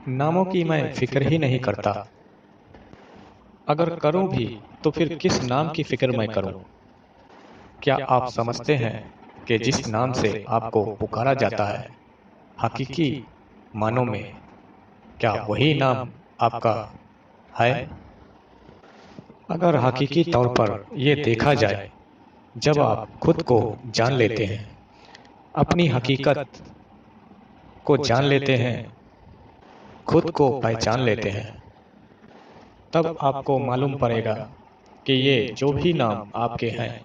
ناموں کی میں فکر ہی نہیں کرتا، اگر کروں بھی تو پھر کس نام کی فکر میں کروں؟ کیا آپ سمجھتے ہیں کہ جس نام سے آپ کو پکارا جاتا ہے حقیقی معنوں میں کیا وہی نام آپ کا ہے؟ اگر حقیقی طور پر یہ دیکھا جائے، جب آپ خود کو جان لیتے ہیں، اپنی حقیقت کو جان لیتے ہیں، خود کو پہچان لیتے ہیں، تب آپ کو معلوم پڑے گا کہ یہ جو بھی نام آپ کے ہیں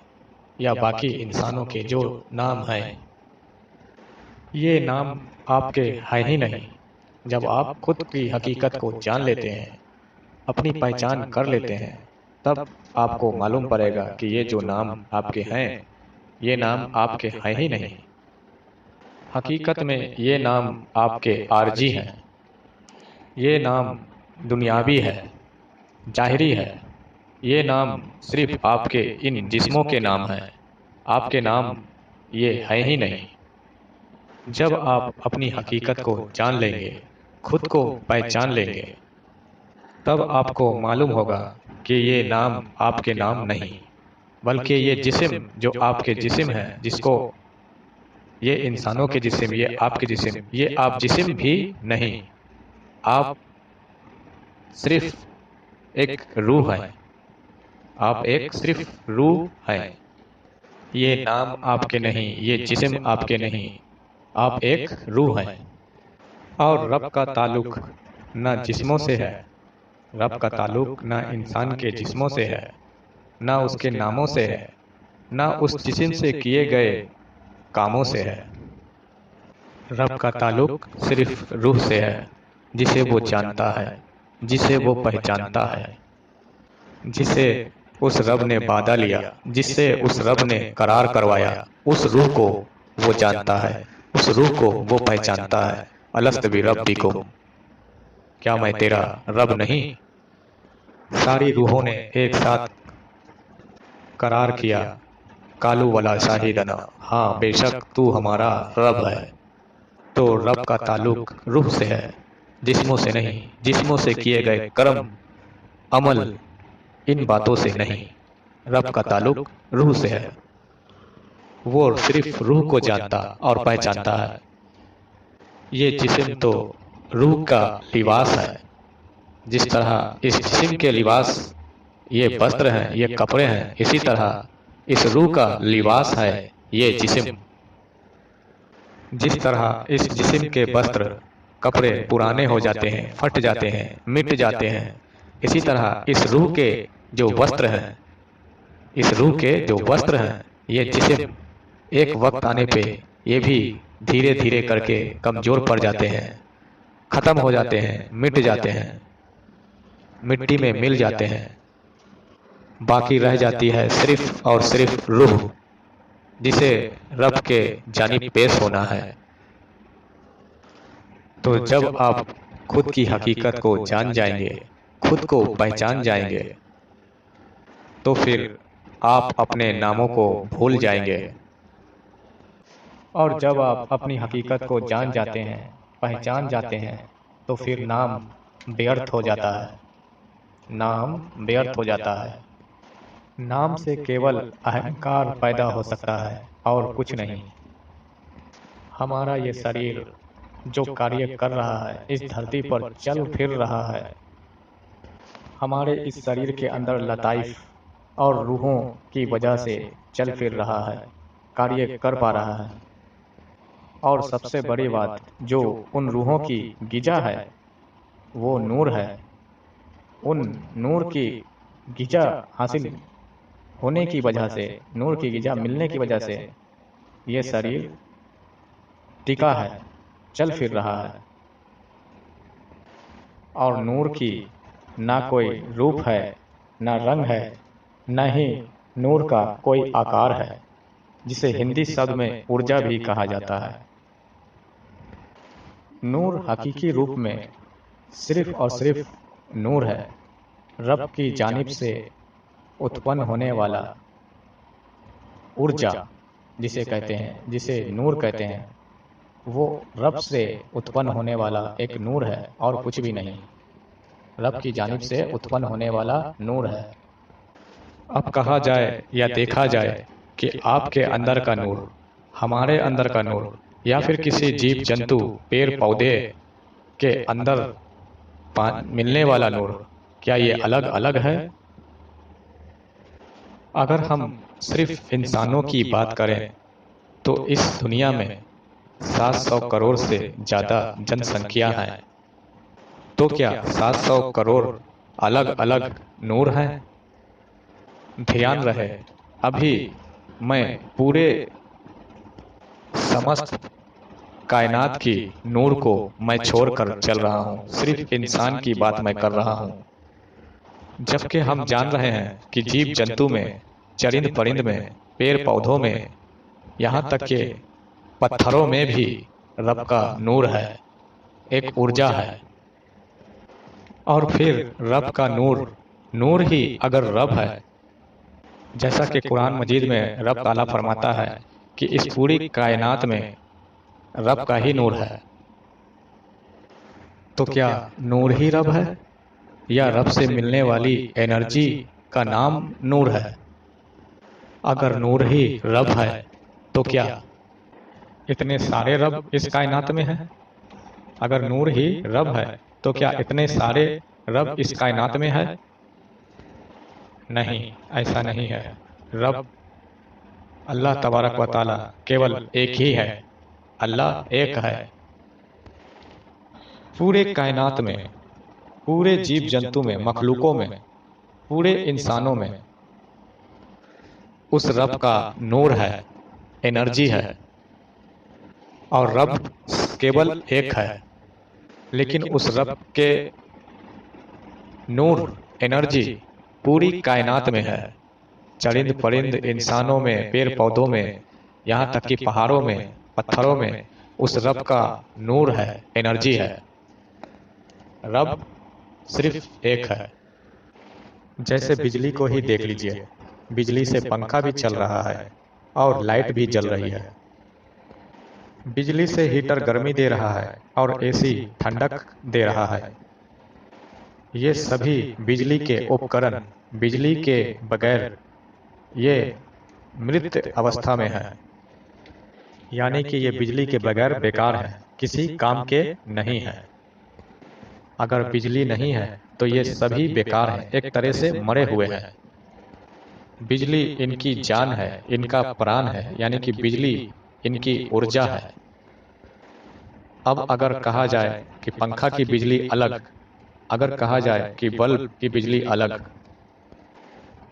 یا باقی انسانوں کے جو نام ہیں، یہ نام آپ کے ہیں ہی نہیں۔ جب آپ خود کی حقیقت کو جان لیتے ہیں، اپنی پہچان کر لیتے ہیں، تب آپ کو معلوم پڑے گا کہ یہ جو نام آپ کے ہیں، یہ نام آپ کے ہیں ہی نہیں۔ حقیقت میں یہ نام آپ کے عارضی ہیں، یہ نام دنیاوی ہے، ظاہری ہے۔ یہ نام صرف آپ کے ان جسموں کے نام ہیں، آپ کے نام یہ ہیں ہی نہیں۔ جب آپ اپنی حقیقت کو جان لیں گے، خود کو پہچان لیں گے، تب آپ کو معلوم ہوگا کہ یہ نام آپ کے نام نہیں، بلکہ یہ جسم جو آپ کے جسم ہے، جس کو یہ انسانوں کے جسم، یہ آپ کے جسم، یہ آپ جسم بھی نہیں، آپ صرف ایک روح ہے، آپ ایک صرف روح ہے۔ یہ نام آپ کے نہیں، یہ جسم آپ کے نہیں، آپ ایک روح ہیں۔ اور رب کا تعلق نہ جسموں سے ہے، رب کا تعلق نہ انسان کے جسموں سے ہے، نہ اس کے ناموں سے ہے، نہ اس جسم سے کیے گئے کاموں سے ہے۔ رب کا تعلق صرف روح سے ہے، جسے وہ جانتا ہے، جسے وہ پہچانتا ہے، جسے اس رب نے وعدہ لیا، جس سے اس رب نے قرار کروایا، اس روح کو وہ جانتا ہے، اس روح کو وہ پہچانتا ہے۔ الست بربکم، کیا میں تیرا رب نہیں؟ ساری روحوں نے ایک ساتھ قرار کیا، کالو ولا شاہدنا، ہاں بے شک تو ہمارا رب ہے۔ تو رب کا تعلق روح سے ہے، جسموں سے نہیں، جسموں سے کیے گئے کرم عمل ان باتوں سے نہیں۔ رب کا تعلق روح سے ہے، وہ صرف روح کو جانتا اور پہچانتا ہے۔ یہ جسم تو روح کا لباس ہے، جس طرح اس جسم کے لباس یہ وستر ہیں، یہ کپڑے ہیں، اسی طرح اس روح کا لباس ہے یہ جسم۔ جس طرح اس جسم کے وستر کپڑے پرانے ہو جاتے ہیں، پھٹ جاتے ہیں، مٹ جاتے ہیں، اسی طرح اس روح کے جو وستر ہیں، اس روح کے جو وستر ہیں، یہ جسم ایک وقت آنے پہ یہ بھی دھیرے دھیرے کر کے کمزور پڑ جاتے ہیں، ختم ہو جاتے ہیں، مٹ جاتے ہیں، مٹی میں مل جاتے ہیں۔ باقی رہ جاتی ہے صرف اور صرف روح، جسے رب کے جانب پیش ہونا ہے۔ تو جب آپ خود کی حقیقت کو جان جائیں گے، خود کو پہچان جائیں گے، تو پھر آپ اپنے ناموں کو بھول جائیں گے۔ اور جب آپ اپنی حقیقت کو جان جاتے ہیں، پہچان جاتے ہیں، تو پھر نام بیرتھ ہو جاتا ہے، نام بیرتھ ہو جاتا ہے۔ نام سے کیول اہنکار پیدا ہو سکتا ہے اور کچھ نہیں۔ ہمارا یہ شریر جو کاریہ کر رہا ہے، اس دھرتی پر چل پھر رہا ہے، ہمارے اس شریر کے اندر لطائف اور روحوں کی وجہ سے چل پھر رہا ہے، کاریہ کر پا رہا ہے۔ اور سب سے بڑی بات، جو ان روحوں کی غذا ہے وہ نور ہے۔ ان نور کی غذا حاصل ہونے کی وجہ سے، نور کی غذا ملنے کی وجہ سے یہ شریر ٹکا ہے، چل پھر رہا ہے۔ اور نور کی نہ کوئی روپ ہے، نہ رنگ ہے، نہ ہی نور کا کوئی آکار ہے، جسے ہندی شبد میں ارجا بھی کہا جاتا ہے۔ نور حقیقی روپ میں صرف اور صرف نور ہے، رب کی جانب سے اتپن ہونے والا ارجا جسے کہتے ہیں، جسے نور کہتے ہیں، وہ رب سے اتپن ہونے والا ایک نور ہے اور کچھ بھی نہیں، رب کی جانب سے اتپن ہونے والا نور ہے۔ اب کہا جائے یا دیکھا جائے کہ آپ کے اندر کا نور، ہمارے اندر کا نور، یا پھر کسی جیو جنتو پیڑ پودے کے اندر ملنے والا نور، کیا یہ الگ الگ ہے؟ اگر ہم صرف انسانوں کی بات کریں تو اس دنیا میں 700 کروڑ سے زیادہ جن سنکھیا ہے، تو کیا 700 کروڑ الگ الگ نور ہیں؟ دھیان رہے، ابھی میں پورے سمست کائنات کی نور کو میں چھوڑ کر چل رہا ہوں، صرف انسان کی بات میں کر رہا ہوں، جبکہ ہم جان رہے ہیں کہ جیو جنتو میں، چرند پرند میں، پیڑ پودوں میں، یہاں تک کہ پتھروں میں بھی رب کا نور ہے، ایک ارجا ہے۔ اور پھر رب کا نور ہی اگر رب ہے، جیسا کہ قرآن مجید میں رب تعالیٰ فرماتا ہے کہ اس پوری کائنات میں رب کا ہی نور ہے، تو کیا نور ہی رب ہے یا رب سے ملنے والی انرجی کا نام نور ہے؟ اگر نور ہی رب ہے تو کیا اتنے سارے رب اس کائنات میں ہیں؟ اگر نور ہی رب ہے تو کیا اتنے سارے رب اس کائنات میں ہے؟ نہیں، ایسا نہیں ہے۔ رب اللہ تبارک و تعالی کیول ایک ہی ہے، اللہ ایک ہے۔ پورے کائنات میں، پورے جیو جنتو میں، مخلوقوں میں، پورے انسانوں میں اس رب کا نور ہے، انرجی ہے، اور رب کیول ایک ہے، لیکن اس رب کے نور، انرجی پوری کائنات میں ہے، چرند پرند، انسانوں میں، پیڑ پودوں میں، یہاں تک کہ پہاڑوں میں، پتھروں میں اس رب کا نور ہے، انرجی ہے۔ رب صرف ایک ہے۔ جیسے بجلی کو ہی دیکھ لیجئے، بجلی سے پنکھا بھی چل رہا ہے اور لائٹ بھی جل رہی ہے، بجلی سے ہیٹر گرمی دے رہا ہے اور اے سی ٹھنڈک دے رہا ہے۔ یہ سبھی بجلی کے اپکرن، بجلی کے بغیر یہ مرت اوستھا میں ہے، یعنی کہ یہ بجلی کے بغیر بیکار ہے، کسی کام کے نہیں ہے۔ اگر بجلی نہیں ہے تو یہ سبھی بیکار ہیں، ایک طرح سے مرے ہوئے ہیں۔ بجلی ان کی جان ہے، ان کا پران ہے، یعنی کہ بجلی ان کی ارجا ہے۔ اب اگر کہا جائے کہ پنکھا کی بجلی الگ، اگر کہا جائے کہ بلب کی بجلی الگ،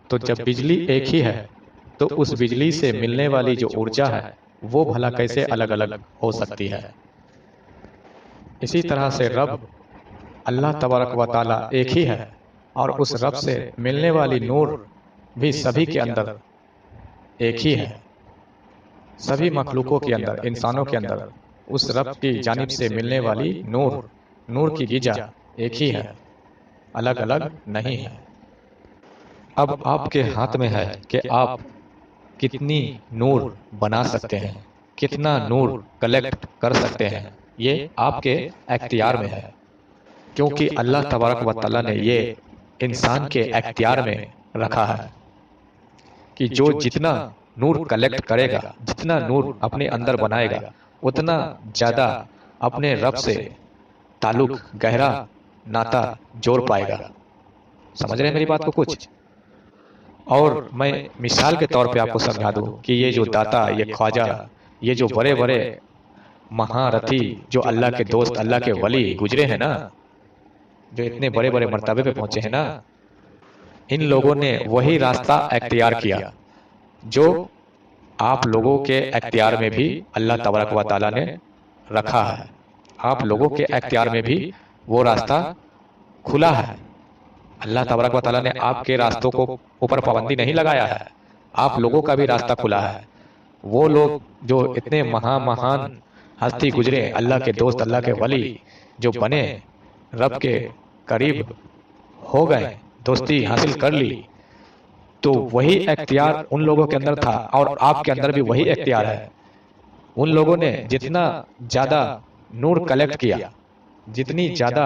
تو جب بجلی ایک ہی ہے تو اس بجلی سے ملنے والی جو ارجا ہے وہ بھلا کیسے الگ الگ ہو سکتی ہے؟ اسی طرح سے رب اللہ تبارک و تعالی ایک ہی ہے، اور اس رب سے ملنے والی نور بھی سبھی کے اندر ایک ہی ہے، سبھی مخلوقوں کے اندر، انسانوں کے اندر اس رب کی جانب سے ملنے والی نور کی غذا ایک ہی ہے، الگ الگ نہیں ہے۔ اب آپ کے ہاتھ میں ہے کہ آپ کتنی نور بنا سکتے ہیں، کتنا نور کلیکٹ کر سکتے ہیں، یہ آپ کے اختیار میں ہے، کیونکہ اللہ تبارک و تعالیٰ نے یہ انسان کے اختیار میں رکھا ہے کہ جو جتنا نور کلیکٹ کرے گا، جتنا نور اپنے اندر بنائے گا، اتنا زیادہ اپنے رب سے تعلق، گہرا ناتا جوڑ پائے گا۔ سمجھ رہے ہیں میری بات کو کچھ؟ اور میں مثال کے طور پہ آپ کو سمجھا دوں کہ یہ جو داتا، یہ خواجہ، یہ جو بڑے بڑے مہارتھی، جو اللہ کے دوست، اللہ کے ولی گزرے ہیں نا، جو اتنے بڑے بڑے مرتبے پہ پہنچے ہیں نا، ان لوگوں نے وہی راستہ اختیار کیا جو آپ لوگوں کے اختیار میں بھی اللہ تبارک و تعالیٰ نے رکھا ہے۔ آپ لوگوں کے اختیار میں بھی وہ راستہ کھلا ہے۔ اللہ تبارک و تعالیٰ نے آپ کے راستوں کو اوپر پابندی نہیں لگایا ہے، آپ لوگوں کا بھی راستہ کھلا ہے۔ وہ لوگ جو اتنے مہان ہستی گزرے، اللہ کے دوست، اللہ کے ولی جو بنے، رب کے قریب ہو گئے، دوستی حاصل کر لی، تو وہی اختیار ان لوگوں کے اندر تھا اور آپ کے اندر بھی وہی اختیار ہے ان لوگوں نے جتنا زیادہ نور کلیکٹ کیا، جتنی زیادہ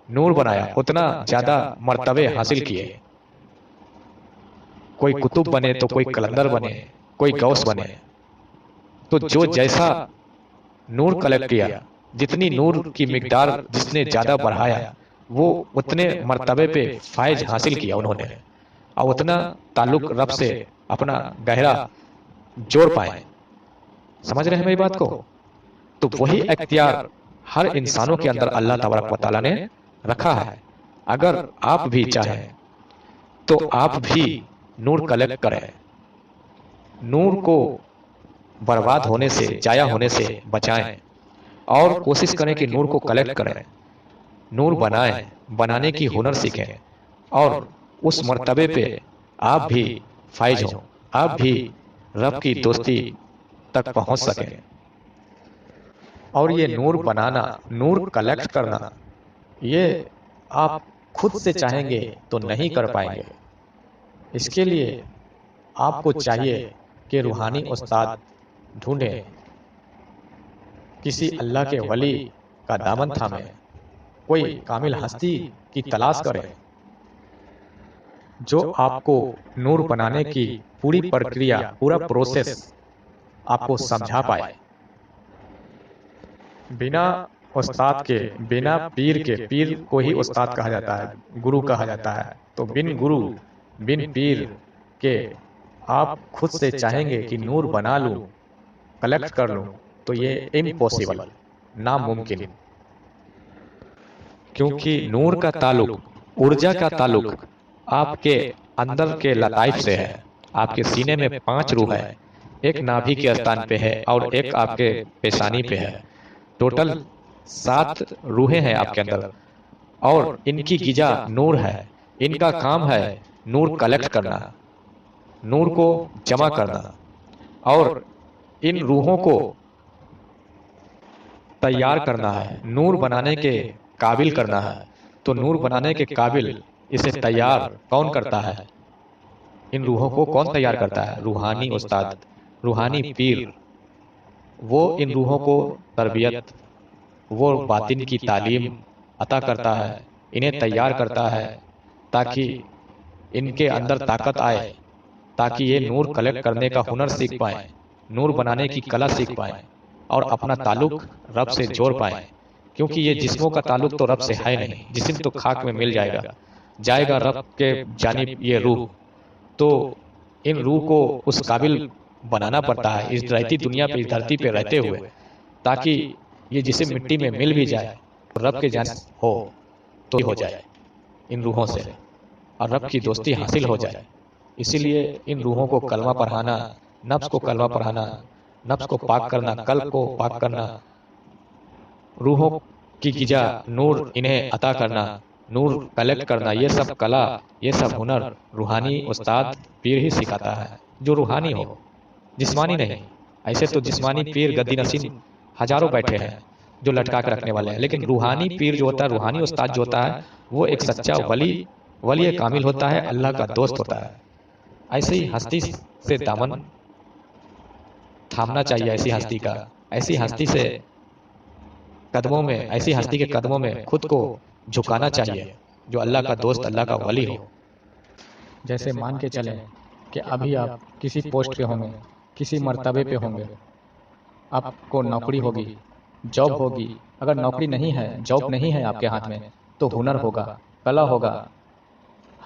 نور بنایا، اتنا زیادہ مرتبے حاصل کیے۔ کوئی قطب بنے تو کوئی کلندر بنے، کوئی غوث بنے۔ تو جو جیسا نور کلیکٹ کیا، جتنی نور کی مقدار جس نے زیادہ بڑھایا، وہ اتنے مرتبے پہ فائز حاصل کیا انہوں نے، اور اتنا تعلق رب سے اپنا گہرا جوڑ پائے۔ سمجھ رہے ہیں میری بات کو؟ تو وہی اختیار ہر انسانوں کے اندر اللہ تبارک و تعالیٰ نے رکھا ہے۔ اگر آپ بھی چاہیں تو آپ بھی نور کلیکٹ کریں، نور کو برباد ہونے سے، ضائع ہونے سے بچائیں، اور کوشش کریں کہ نور کو کلیکٹ کریں، نور بنائیں، بنانے کی ہنر سیکھیں، اور اس مرتبے پہ آپ بھی فائز ہوں، آپ بھی رب کی دوستی تک پہنچ سکیں۔ اور یہ نور بنانا، نور کلیکٹ کرنا، یہ آپ خود سے چاہیں گے تو نہیں کر پائیں گے۔ اس کے لیے آپ کو چاہیے کہ روحانی استاد ڈھونڈیں، کسی اللہ کے ولی کا دامن تھامیں، کوئی کامل ہستی کی تلاش کریں جو آپ کو نور بنانے کی پوری پرکریا، پورا پروسیس آپ کو سمجھا پائے۔ بنا استاد کے، بنا پیر کے، پیر کو ہی استاد کہا جاتا ہے، گرو کہا جاتا ہے، تو بن گرو، بن پیر کے آپ خود سے چاہیں گے کہ نور بنا لوں، کلیکٹ کر لوں، تو یہ امپوسیبل، ناممکن۔ کیونکہ نور کا تعلق، ارجا کا تعلق آپ کے اندر کے لطائف سے ہے۔ آپ کے سینے میں 5 روح ہے، ایک نابھی کے استان پہ ہے اور ایک آپ کے پیشانی پہ ہے۔ ٹوٹل 7 روحیں ہیں آپ کے اندر، اور ان کی غذا نور ہے۔ ان کا کام ہے نور کلیکٹ کرنا، نور کو جمع کرنا، اور ان روحوں کو تیار کرنا ہے، نور بنانے کے قابل کرنا ہے۔ تو نور بنانے کے قابل اسے تیار کون کرتا ہے؟ ان روحوں کو کون تیار کرتا ہے؟ روحانی استاد، روحانی پیر۔ وہ ان روحوں کو تربیت، وہ باطن کی تعلیم عطا کرتا ہے، انہیں تیار کرتا ہے تاکہ ان کے اندر طاقت آئے، تاکہ یہ نور کلیکٹ کرنے کا ہنر سیکھ پائیں، نور بنانے کی کلا سیکھ پائیں، اور اپنا تعلق رب سے جوڑ پائیں۔ کیونکہ یہ جسموں کا تعلق تو رب سے ہے نہیں، جسم تو خاک میں مل جائے گا رب کے جانب یہ روح۔ تو ان روح کو اس قابل بنانا پڑتا ہے اس رہتی دنیا پہ، اس دھرتی پہ رہتے ہوئے، تاکہ یہ جسم مٹی میں مل بھی جائے، رب کے جانب ہو تو ہو جائے ان روحوں سے، اور رب کی دوستی حاصل ہو جائے۔ اسی لیے ان روحوں کو کلمہ پڑھانا، نفس کو کلمہ پڑھانا، نفس کو پاک کرنا، قلب کو پاک کرنا، روحوں کی غذا نور انہیں عطا کرنا، نور کلیکٹ کرنا، یہ سب کلا، یہ سب ہنر روحانی استاد پیر ہی سکھاتا ہے، جو روحانی ہو، جسمانی نہیں۔ ایسے تو جسمانی پیر گدی نشین ہزاروں بیٹھے ہیں جو لٹکا کے رکھنے والے ہیں، لیکن روحانی پیر جو ہوتا ہے، روحانی استاد جو ہوتا ہے، وہ ایک سچا ولی کامل ہوتا ہے، اللہ کا دوست ہوتا ہے۔ ایسے ہی ہستی سے دامن تھامنا چاہیے، ایسی ہستی کا، ایسی ہستی سے قدموں میں، ایسی ہستی کے قدموں میں خود کو جھکانا چاہیے جو اللہ کا دوست، اللہ کا ولی ہو۔ جیسے مان کے چلیں کہ ابھی آپ کسی پوسٹ پہ ہوں گے، کسی مرتبے پہ ہوں گے، آپ کو نوکری ہوگی، جاب ہوگی۔ اگر نوکری نہیں ہے، جاب نہیں ہے آپ کے ہاتھ میں، تو ہنر ہوگا، کلا ہوگا،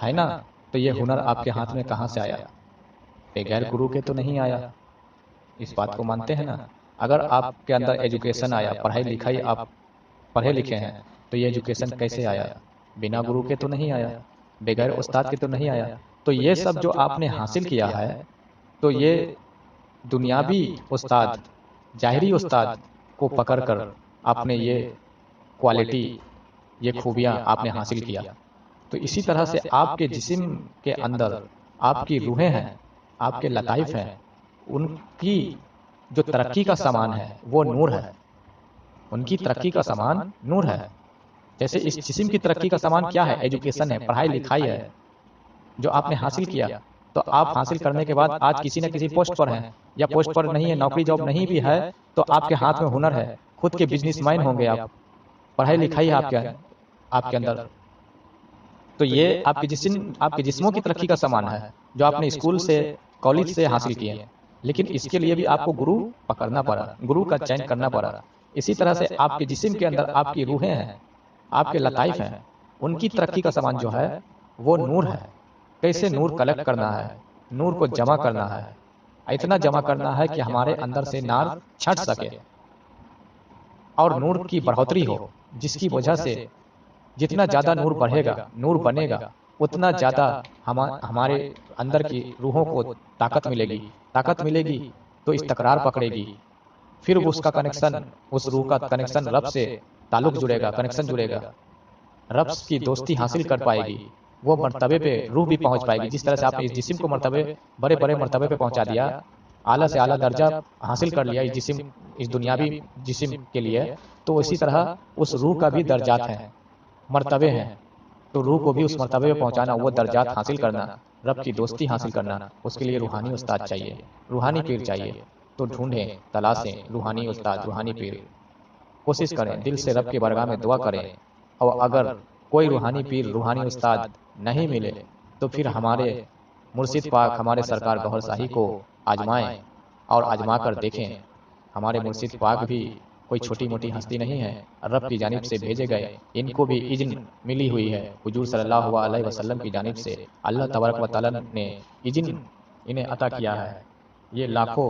ہے نا؟ تو یہ ہنر آپ کے ہاتھ میں کہاں سے آیا؟ بغیر گرو کے تو نہیں آیا، اس بات کو مانتے ہیں نا؟ اگر آپ کے اندر ایجوکیشن آیا، پڑھائی لکھائی، آپ پڑھے لکھے ہیں، تو یہ ایجوکیشن کیسے آیا؟ بنا گرو کے تو نہیں آیا، بغیر استاد کے تو نہیں آیا۔ تو یہ سب جو آپ نے حاصل کیا ہے، تو یہ دنیاوی استاد، ظاہری استاد کو پکڑ کر آپ نے یہ کوالٹی، یہ خوبیاں آپ نے حاصل کیا۔ تو اسی طرح سے آپ کے جسم کے اندر آپ کی روحیں ہیں، آپ کے لطائف ہیں، ان کی جو ترقی کا سامان ہے وہ نور ہے، ان کی ترقی کا سامان نور ہے۔ جیسے اس جسم کی ترقی کا سامان کیا ہے؟ ایجوکیشن ہے، پڑھائی لکھائی ہے جو آپ نے حاصل کیا۔ تو آپ حاصل کرنے کے بعد آج کسی نہ کسی پوسٹ پر ہیں یا پوسٹ پر نہیں ہے، نوکری جاب نہیں بھی ہے، تو آپ کے ہاتھ میں ہنر ہے، خود کے بزنس مین ہوں گے، آپ پڑھائی لکھائی ہے آپ کے اندر، تو یہ آپ کے جسموں کی ترقی کا سامان ہے جو آپ نے اسکول سے کالج سے حاصل کیے، لیکن اس کے لیے بھی آپ کو گرو پکڑنا پڑا، گرو کا چین کرنا پڑا۔ اسی طرح سے آپ کے جسم کے اندر آپ کی روحیں ہیں، آپ کے لطائف ہیں، ان کی ترقی کا سامان جو ہے وہ نور ہے۔ کیسے نور کلیکٹ کرنا ہے، نور کو جمع کرنا ہے، اتنا جمع کرنا ہے کہ ہمارے اندر سے نار چھٹ سکے اور نور کی بڑھوتری ہو، جس کی وجہ سے جتنا زیادہ نور بڑھے گا، نور بنے گا، اتنا زیادہ ہمارے اندر کی روحوں کو طاقت ملے گی، طاقت ملے گی تو استقرار پکڑے گی، پھر اس کا کنیکشن، اس روح کا کنیکشن رب سے تعلق جڑے گا، کنیکشن جڑے گا، رب کی دوستی حاصل کر پائے گی، وہ مرتبے پہ روح بھی پہنچ پائے گی۔ جس طرح سے آپ نے اس جسم کو مرتبے، بڑے بڑے مرتبے پہ پہنچا دیا، اعلیٰ سے اعلیٰ درجہ حاصل کر لیا اس جسم، اس دنیاوی جسم کے لیے، تو اسی طرح اس روح کا بھی درجات ہیں، مرتبے ہیں، تو روح کو بھی اس مرتبے پہ پہنچانا، وہ درجات حاصل کرنا، رب کی دوستی حاصل کرنا، اس کے لیے روحانی استاد چاہیے، روحانی پیر چاہیے۔ تو ڈھونڈیں، تلاشیں روحانی استاد، روحانی پیر، کوشش کریں، دل سے رب کی بارگاہ میں دعا کریں، اور اگر کوئی روحانی پیر، روحانی استاد نہیں ملے تو پھر ہمارے مرشد پاک، ہمارے سرکار گوھر شاہی کو آزمائیں اور آزما کر دیکھیں۔ ہمارے مرشد پاک بھی کوئی چھوٹی موٹی ہستی نہیں ہے، رب کی جانب سے بھیجے گئے، ان کو بھی اذن ملی ہوئی ہے حضور صلی اللہ علیہ وسلم کی جانب سے، اللہ تبارک و تعالیٰ نے اذن انہیں عطا کیا ہے۔ یہ لاکھوں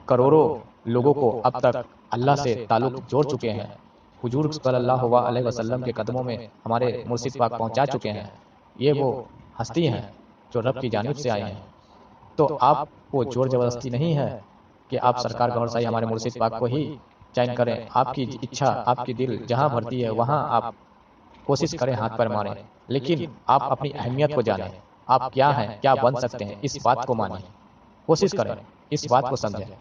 کروڑوں لوگوں کو اب تک اللہ سے تعلق جوڑ چکے ہیں، حضور صلی اللہ علیہ وسلم کے قدموں میں ہمارے مرشد پاک پہنچا چکے ہیں۔ یہ وہ ہستی ہیں جو رب کی جانب سے آئے ہیں، تو آپ کو زور زبردستی نہیں ہے کہ آپ سرکار گوھر شاہی ہمارے مرشد پاک کو ہی چین کریں، آپ کی اچھا، آپ کی دل جہاں بھرتی ہے وہاں آپ کوشش کریں، ہاتھ پر ماریں، لیکن آپ اپنی اہمیت کو جانیں، آپ کیا ہیں، کیا بن سکتے ہیں، اس بات کو مانیں، کوشش کریں، اس بات کو سمجھیں،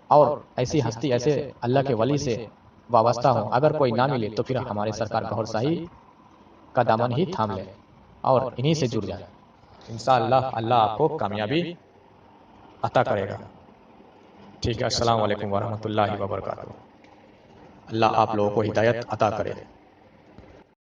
اور ایسی ہستی، ایسے اللہ کے ولی سے وابستہ ہوں۔ اگر کوئی نہ ملے تو پھر ہمارے سرکار گوھر شاہی کا دامن ہی تھام لیں اور انہی سے جڑ جائیں، انشاءاللہ اللہ آپ کو کامیابی عطا کرے گا۔ ٹھیک ہے، السلام علیکم ورحمۃ اللہ وبرکاتہ۔ اللہ آپ لوگوں کو ہدایت عطا کرے۔